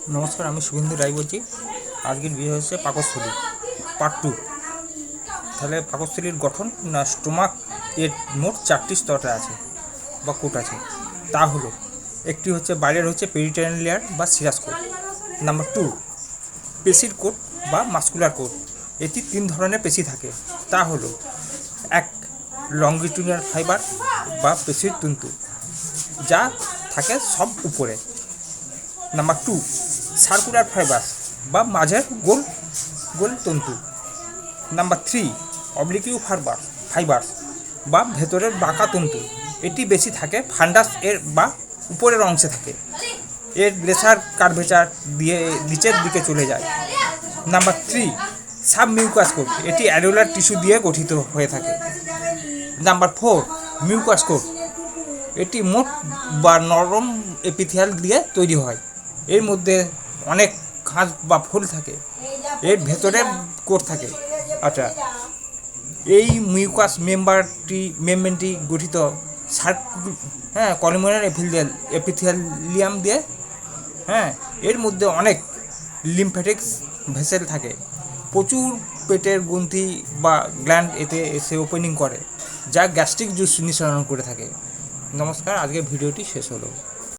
নমস্কার, আমি শুভেন্দু রায় বলছি। আজকের বিষয় হচ্ছে পাকস্থলী পার্ট 2। তাহলে পাকস্থলীর গঠন না স্টোমাক এর মোট 4টি স্তর আছে বা কোট আছে। তা হলো, একটি হচ্ছে বাইরের হচ্ছে পেরিটোনিয়াল লেয়ার বা সিরাস কোট। নাম্বার 2, পেশির কোট বা মাস্কুলার কোট। এটি 3 ধরনের পেশি থাকে। তা হলো, এক, লংগিটিউডিনাল ফাইবার বা পেশির তন্তু, যা থাকে সব উপরে। নাম্বার 2, সার্কুলার ফাইবার বা মাঝের গোল গোল তন্তু। নাম্বার 3, অবলিকিউ ফাইবার বা ভেতরের বাঁকা তন্তু। এটি বেশি থাকে ফান্ডাস এর বা উপরের অংশে থাকে। এর লেসার কার্ভেচার দিয়ে নিচের দিকে চলে যায়। Number 3, sub mucous coat. এটি অ্যারিওলার টিস্যু দিয়ে গঠিত হয়ে থাকে। Number 4, mucous coat. এটি মোট বা নরম এপিথিয়াল দিয়ে তৈরি হয়। এর মধ্যে অনেক ঘাস বা ফুল থাকে। এর ভেতরে কোট থাকে। আচ্ছা, এই মিউকাস মেমব্রেনটি গঠিত কলিমোনার এপিথেলিয়াম দিয়ে। এর মধ্যে অনেক লিম্ফ্যাটিক ভেসেল থাকে। প্রচুর পেটের গ্রন্থি বা গ্ল্যান্ড এতে এসে ওপেনিং করে, যা গ্যাস্ট্রিক জুস নিঃসরণ করে থাকে। নমস্কার, আজকের ভিডিওটি শেষ হলো।